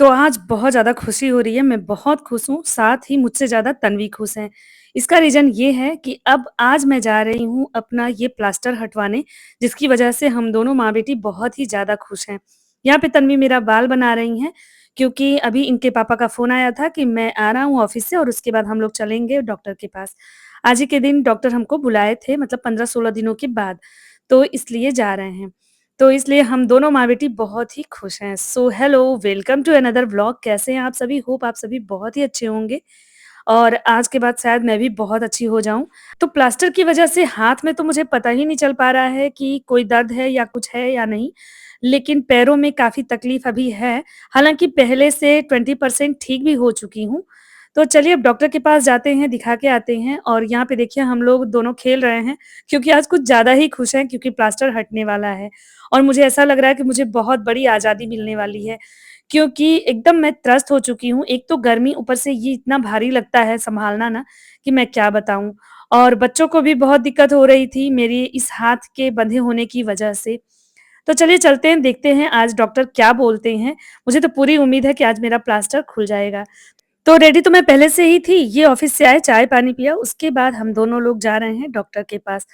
तो आज बहुत ज़्यादा खुशी हो रही है, मैं बहुत खुश हूँ, साथ ही मुझसे ज़्यादा तन्वी खुश है। इसका रीज़न ये है कि अब आज मैं जा रही हूँ अपना ये प्लास्टर हटवाने, जिसकी वजह से हम दोनों माँ-बेटी बहुत ही ज़्यादा खुश हैं। यहाँ पे तन्वी मेरा बाल बना रही हैं, क्योंकि अभी इनके पापा का फ़ोन आया था कि मैं आ रहा हूँ ऑफ़िस से और उसके बाद हम लोग चलेंगे डॉक्टर के पास। आज ही के दिन डॉक्टर हमको बुलाए थे मतलब 15-16 दिनों के बाद, तो इसलिए जा रहे हैं। तो इसलिए हम दोनों माँ-बेटी बहुत ही खुश हैं। So hello, welcome to another vlog कैसे हैं आप सभी? होप आप सभी बहुत ही अच्छे होंगे और आज के बाद शायद मैं भी बहुत अच्छी हो जाऊँ। तो प्लास्टर की वज़ह से हाथ में तो मुझे पता ही नहीं चल पा रहा है कि कोई दर्द है या कुछ है या नहीं, लेकिन पैरों में काफ़ी तकलीफ़ अभी है। हालाँकि पहले से 20% ठीक भी हो चुकी हूँ। तो चलिए अब डॉक्टर के पास जाते हैं, दिखा के आते हैं और यहाँ पे देखिए हम लोग दोनों खेल रहे हैं क्योंकि आज कुछ ज़्यादा ही खुश हैं क्योंकि प्लास्टर हटने वाला है। और मुझे ऐसा लग रहा है कि मुझे बहुत बड़ी आज़ादी मिलने वाली है, क्योंकि एकदम मैं त्रस्त हो चुकी हूँ। एक तो गर्मी, ऊपर से ये इतना भारी लगता है सँभालना ना कि मैं क्या बताऊँ। और बच्चों को भी बहुत दिक्कत हो रही थी मेरी इस हाथ के बंधे होने की वजह से। तो चलिए चलते हैं, देखते हैं आज डॉक्टर क्या बोलते हैं। मुझे तो पूरी उम्मीद है कि आज मेरा प्लास्टर खुल जाएगा। तो रेडी तो मैं पहले से ही थी, ये ऑफ़िस से आए, चाय-पानी पिया, उसके बाद हम दोनों लोग जा रहे हैं डॉक्टर के पास।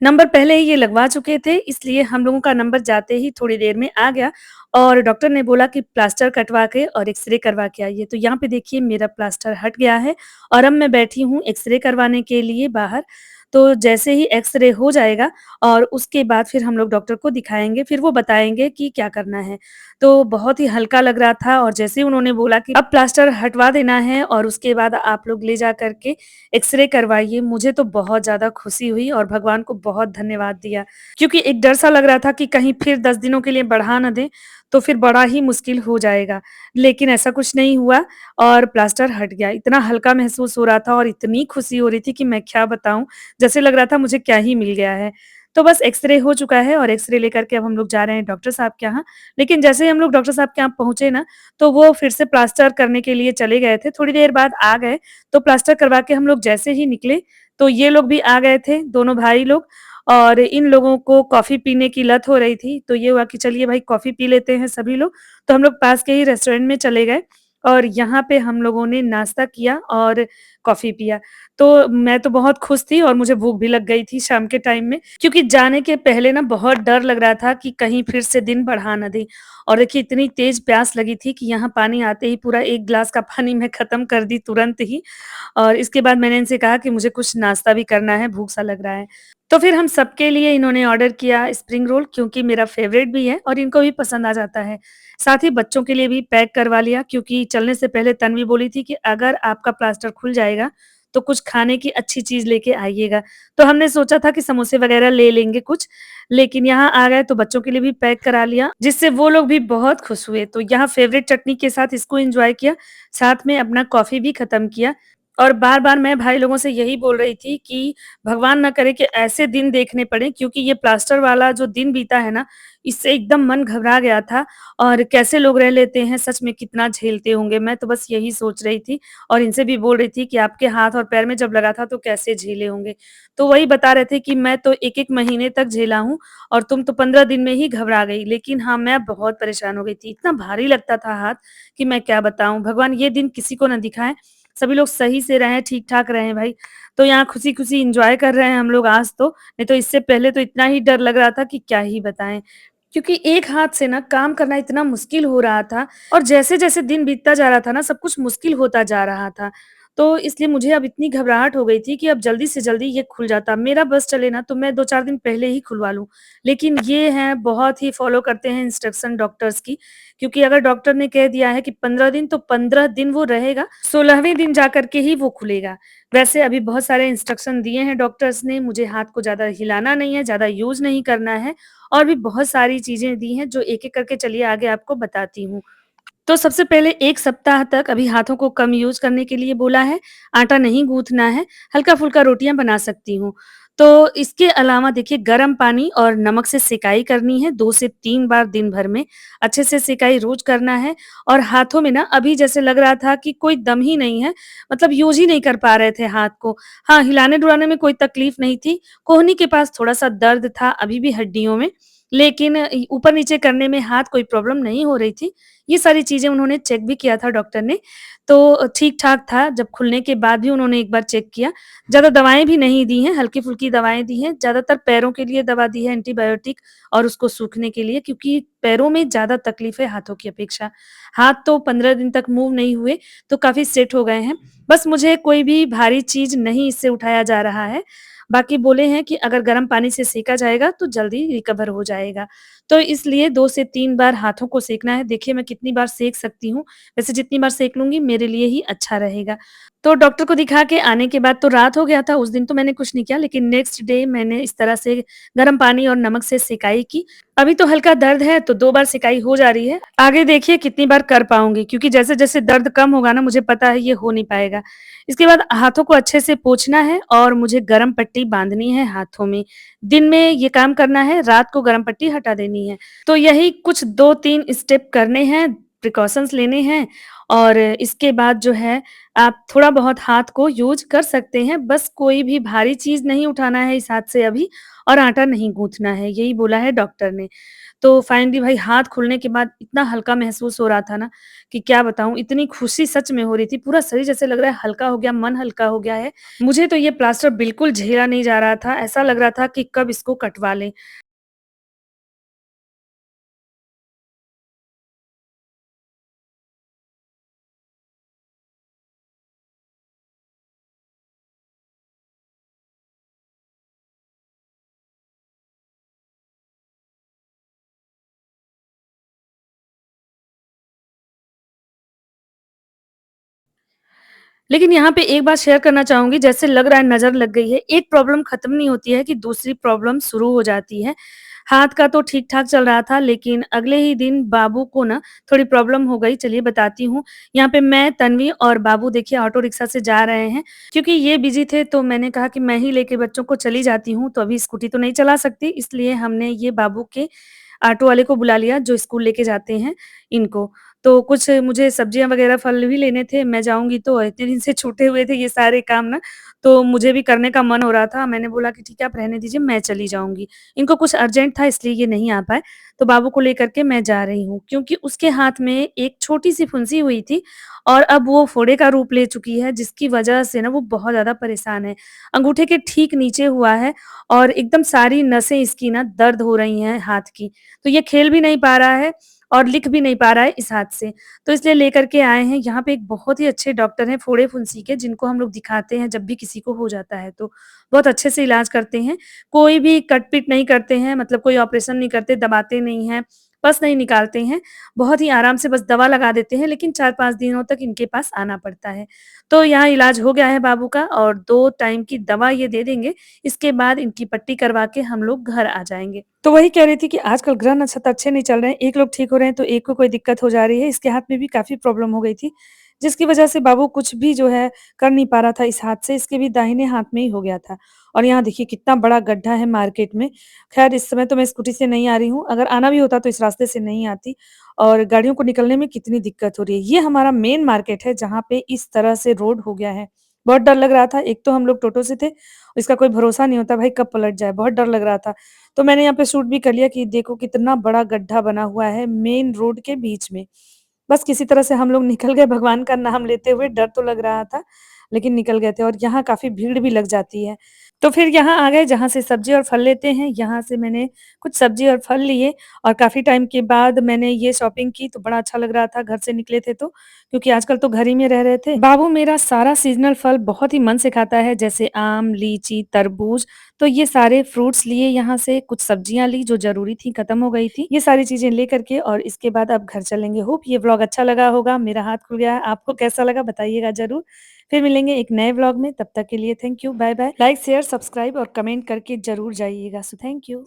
नंबर पहले ही ये लगवा चुके थे, इसलिए हम लोगों का नंबर जाते ही थोड़ी देर में आ गया और डॉक्टर ने बोला कि प्लास्टर कटवा के और एक्स-रे करवा के आइए। तो यहाँ पे देखिए मेरा प्लास्टर हट गया है और अब मैं बैठी हूँ एक्स-रे करवाने के लिए बाहर। तो जैसे ही एक्स-रे हो जाएगा और उसके बाद फिर हम लोग डॉक्टर को दिखाएँगे, फिर वो बताएँगे कि क्या करना है। तो बहुत ही हल्का लग रहा था और जैसे ही उन्होंने बोला कि अब प्लास्टर हटवा देना है और उसके बाद आप लोग ले जा कर के एक्स-रे करवाइए, मुझे तो बहुत ज़्यादा खुशी हुई और भगवान को बहुत धन्यवाद दिया। क्योंकि एक डर सा लग रहा था कि कहीं फिर 10 दिनों के लिए बढ़ा ना दें, तो फिर बड़ा ही मुश्किल हो जाएगा। लेकिन ऐसा कुछ नहीं हुआ और प्लास्टर हट गया। इतना हल्का महसूस हो रहा था और इतनी खुशी हो रही थी कि मैं क्या बताऊँ, जैसे लग रहा था मुझे क्या ही मिल गया है। तो बस एक्स-रे हो चुका है और एक्स-रे लेकर के अब हम लोग जा रहे हैं डॉक्टर साहब के यहाँ। लेकिन जैसे ही हम लोग डॉक्टर साहब के यहाँ पहुँचे ना, तो वो फिर से प्लास्टर करने के लिए चले गए थे। थोड़ी देर बाद आ गए, तो प्लास्टर करवा के हम लोग जैसे ही निकले, तो ये लोग भी आ गए थे, दोनों भाई लोग और इन लोगों को कॉफ़ी पीने की लत हो रही थी, तो ये हुआ कि चलिए भाई कॉफ़ी पी लेते हैं सभी लोग। तो हम लोग पास के ही रेस्टोरेंट में चले गए और यहाँ पे हम लोगों ने नाश्ता किया और कॉफ़ी पिया। तो मैं तो बहुत खुश थी और मुझे भूख भी लग गई थी शाम के टाइम में, क्योंकि जाने के पहले ना बहुत डर लग रहा था कि कहीं फिर से दिन बढ़ा ना दें। और देखिए इतनी तेज़ प्यास लगी थी कि यहाँ पानी आते ही पूरा 1 ग्लास का पानी मैं ख़त्म कर दी तुरंत ही और इसके बाद मैंने इनसे कहा कि मुझे कुछ नाश्ता भी करना है, भूख सा लग रहा है। तो फिर हम सबके लिए इन्होंने ऑर्डर किया स्प्रिंग रोल, क्योंकि मेरा फ़ेवरेट भी है और इनको भी पसंद आ जाता है। साथ ही बच्चों के लिए भी पैक करवा लिया, क्योंकि चलने से पहले तन्वी बोली थी कि अगर आपका प्लास्टर खुल जाएगा, तो कुछ खाने की अच्छी चीज़ लेके आइएगा। तो हमने सोचा था कि समोसे वग़ैरह ले लेंगे कुछ, लेकिन यहाँ आ गए तो बच्चों के लिए भी पैक करा लिया, जिससे वो लोग भी बहुत खुश हुए। तो यहाँ फ़ेवरेट चटनी के साथ इसको एन्जॉय किया, साथ में अपना कॉफ़ी भी ख़त्म किया और बार-बार मैं भाई लोगों से यही बोल रही थी कि भगवान ना करे कि ऐसे दिन देखने पड़े, क्योंकि ये प्लास्टर वाला जो दिन बीता है ना, इससे एकदम मन घबरा गया था और कैसे लोग रह लेते हैं, सच में कितना झेलते होंगे। मैं तो बस यही सोच रही थी और इनसे भी बोल रही थी कि आपके हाथ और पैर में जब लगा था तो कैसे झेले होंगे। तो वही बता रहे थे कि मैं तो 1-1 महीने तक झेला हूँ और तुम तो 15 दिन में ही घबरा गई। लेकिन हाँ, मैं बहुत परेशान हो गई थी। इतना भारी लगता था हाथ कि मैं क्या बताऊँ। भगवान ये दिन किसी को ना दिखाएँ, सभी लोग सही से रहें, ठीक-ठाक रहें भाई। तो यहाँ खुशी-खुशी एन्जॉय कर रहे हैं हम लोग आज तो, नहीं तो इससे पहले तो इतना ही डर लग रहा था कि क्या ही बताएँ। क्योंकि एक हाथ से ना काम करना इतना मुश्किल हो रहा था और जैसे-जैसे दिन बीतता जा रहा था ना, सब कुछ मुश्किल होता जा रहा था। तो इसलिए मुझे अब इतनी घबराहट हो गई थी कि अब जल्दी से जल्दी ये खुल जाता। मेरा बस चले ना तो मैं 2-4 दिन पहले ही खुलवा लूँ। लेकिन ये हैं बहुत ही फ़ॉलो करते हैं इंस्ट्रक्शन डॉक्टर्स की, क्योंकि अगर डॉक्टर ने कह दिया है कि 15 दिन तो 15 दिन वो रहेगा, 16वें दिन जाकर के ही वो खुलेगा। वैसे अभी बहुत सारे इंस्ट्रक्शन दिए हैं डॉक्टर्स ने, मुझे हाथ को ज़्यादा हिलाना नहीं है, ज़्यादा यूज़ नहीं करना है और भी बहुत सारी चीज़ें दी हैं जो एक-एक करके चलिए आगे आपको बताती हूँ। तो सबसे पहले 1 सप्ताह तक अभी हाथों को कम यूज़ करने के लिए बोला है, आटा नहीं गूँथना है, हल्का-फुल्का रोटियाँ बना सकती हूँ। तो इसके अलावा देखिए गर्म पानी और नमक से सिकाई करनी है 2 से 3 बार दिन भर में, अच्छे से सिकाई रोज़ करना है और हाथों में ना अभी जैसे लग रहा था कि कोई दम ही नहीं है, मतलब यूज़ ही नहीं कर पा रहे थे हाथ को। हाँ, हिलाने-डुलाने में कोई तकलीफ़ नहीं थी, कोहनी के पास थोड़ा-सा दर्द था अभी भी हड्डियों में, लेकिन ऊपर-नीचे करने में हाथ कोई प्रॉब्लम नहीं हो रही थी। ये सारी चीज़ें उन्होंने चेक भी किया था डॉक्टर ने, तो ठीक-ठाक था। जब खुलने के बाद भी उन्होंने एक बार चेक किया, ज़्यादा दवाएँ भी नहीं दी हैं, हल्की-फुल्की दवाएँ दी हैं, ज़्यादातर पैरों के लिए दवा दी है एंटीबायोटिक और उसको सूखने के लिए क्योंकि पैरों में ज़्यादा तकलीफ़ है हाथों की अपेक्षा। हाथ तो 15 दिन तक मूव नहीं हुए, तो काफ़ी सेट हो गए हैं। बस मुझे कोई भी भारी चीज़ नहीं इससे उठाया जा रहा है। बाकी बोले हैं कि अगर गर्म पानी से सेका जाएगा तो जल्दी रिकवर हो जाएगा। तो इसलिए 2 से 3 बार हाथों को सेकना है। देखिए मैं कितनी बार सेक सकती हूँ, वैसे जितनी बार सेक लूँगी मेरे लिए ही अच्छा रहेगा। तो डॉक्टर को दिखा के आने के बाद तो रात हो गया था, उस दिन तो मैंने कुछ नहीं किया, लेकिन नेक्स्ट डे मैंने इस तरह से गर्म पानी और नमक से सिकाई की। अभी तो हल्का दर्द है, तो 2 बार सिकाई हो जा रही है। आगे देखिए कितनी बार कर पाऊँगी क्योंकि जैसे-जैसे दर्द कम होगा ना, मुझे पता है ये हो नहीं पाएगा। इसके बाद हाथों को अच्छे से पोंछना है और मुझे गरम पट्टी बाँधनी है हाथों में। दिन में ये काम करना है, रात को गरम पट्टी हटा देनी है। तो यही कुछ 2-3 स्टेप करने हैं, प्रिकॉशंस लेने हैं और इसके बाद जो है आप थोड़ा बहुत हाथ को यूज़ कर सकते हैं, बस कोई भी भारी चीज़ नहीं उठाना है इस हाथ से अभी और आटा नहीं गूँथना है, यही बोला है डॉक्टर ने। तो फाइनली भाई हाथ खुलने के बाद इतना हल्का महसूस हो रहा था ना कि क्या बताऊँ, इतनी खुशी सच में हो रही थी, पूरा शरीर जैसे लग रहा है हल्का हो गया, मन हल्का हो गया है। मुझे तो ये प्लास्टर बिल्कुल झेला नहीं जा रहा था, ऐसा लग रहा था कि कब इसको कटवा लें। लेकिन यहाँ पे एक बात शेयर करना चाहूँगी, जैसे लग रहा है नज़र लग गई है, एक प्रॉब्लम खत्म नहीं होती है कि दूसरी प्रॉब्लम शुरू हो जाती है। हाथ का तो ठीक-ठाक चल रहा था, लेकिन अगले ही दिन बाबू को ना थोड़ी प्रॉब्लम हो गई, चलिए बताती हूँ। यहाँ पे मैं, तन्वी और बाबू देखिए ऑटो रिक्शा से जा रहे हैं, क्योंकि ये बिज़ी थे तो मैंने कहा कि मैं ही लेके बच्चों को चली जाती हूँ, तो अभी स्कूटी तो नहीं चला सकती, इसलिए हमने ये बाबू के ऑटो वाले को बुला लिया जो स्कूल लेके जाते हैं इनको। तो कुछ मुझे सब्जियाँ वग़ैरह फल भी लेने थे, मैं जाऊँगी तो इतने दिन से छूटे हुए थे ये सारे काम ना, तो मुझे भी करने का मन हो रहा था। मैंने बोला कि ठीक है आप रहने दीजिए, मैं चली जाऊँगी। इनको कुछ अर्जेंट था इसलिए ये नहीं आ पाए, तो बाबू को लेकर के मैं जा रही हूँ। क्योंकि उसके हाथ में एक छोटी-सी फुंसी हुई थी और अब वो फोड़े का रूप ले चुकी है, जिसकी वजह से ना वो बहुत ज़्यादा परेशान है। अंगूठे के ठीक नीचे हुआ है और एकदम सारी नसें इसकी ना दर्द हो रही हैं हाथ की। तो ये खेल भी नहीं पा रहा है और लिख भी नहीं पा रहा है इस हाथ से। तो इसलिए लेकर के आए हैं, यहाँ पे एक बहुत ही अच्छे डॉक्टर हैं फोड़े-फुंसी के जिनको हम लोग दिखाते हैं जब भी किसी को हो जाता है तो। बहुत अच्छे से इलाज करते हैं, कोई भी कट-पीट नहीं करते हैं, मतलब कोई ऑपरेशन नहीं करते, दबाते नहीं हैं, पस नहीं निकालते हैं, बहुत ही आराम से बस दवा लगा देते हैं लेकिन 4-5 दिनों तक इनके पास आना पड़ता है। तो यहाँ इलाज हो गया है बाबू का और 2 टाइम की दवा ये दे देंगे, इसके बाद इनकी पट्टी करवा के हम लोग घर आ जाएँगे। तो वही कह रही थी कि आजकल ग्रह नक्षत्र अच्छे नहीं चल रहे हैं, एक लोग ठीक हो रहे हैं तो एक को कोई दिक्कत हो जा रही है। इसके हाथ में भी काफ़ी प्रॉब्लम हो गई थी, जिसकी वजह से बाबू कुछ भी जो है कर नहीं पा रहा था इस हाथ से, इसके भी दाहिने हाथ में ही हो गया था। और यहाँ देखिए कितना बड़ा गड्ढा है मार्केट में। ख़ैर इस समय तो मैं स्कूटी से नहीं आ रही हूँ, अगर आना भी होता तो इस रास्ते से नहीं आती और गाड़ियों को निकलने में कितनी दिक्कत हो रही है। ये हमारा मेन मार्केट है जहाँ पे इस तरह से रोड हो गया है। बहुत डर लग रहा था, एक तो हम लोग टोटो से थे, इसका कोई भरोसा नहीं होता भाई कब पलट जाए, बहुत डर लग रहा था। तो मैंने यहाँ पे शूट भी कर लिया कि देखो कितना बड़ा गड्ढा बना हुआ है मेन रोड के बीच में। बस किसी तरह से हम लोग निकल गए भगवान का नाम लेते हुए, डर तो लग रहा था, लेकिन निकल गए थे और यहाँ काफ़ी भीड़ भी लग जाती है। तो फिर यहाँ आ गए जहाँ से सब्ज़ी और फल लेते हैं, यहाँ से मैंने कुछ सब्ज़ी और फल लिए और काफ़ी टाइम के बाद मैंने ये शॉपिंग की तो बड़ा अच्छा लग रहा था, घर से निकले थे तो, क्योंकि आजकल तो घर ही में रह रहे थे। बाबू मेरा सारा सीज़नल फल बहुत ही मन से खाता है, जैसे आम, लीची, तरबूज, तो ये सारे फ्रूट्स लिए यहाँ से, कुछ सब्जियाँ ली जो ज़रूरी थी, खत्म हो गई थी। ये सारी चीज़ें लेकर के और इसके बाद अब घर चलेंगे। होप ये व्लॉग अच्छा लगा होगा, मेरा हाथ खुल गया है, आपको कैसा लगा बताइएगा ज़रूर। फिर मिलेंगे एक नए व्लॉग में, तब तक के लिए thank you, bye-bye. Like, share, subscribe और कमेंट करके ज़रूर जाइएगा। So thank you.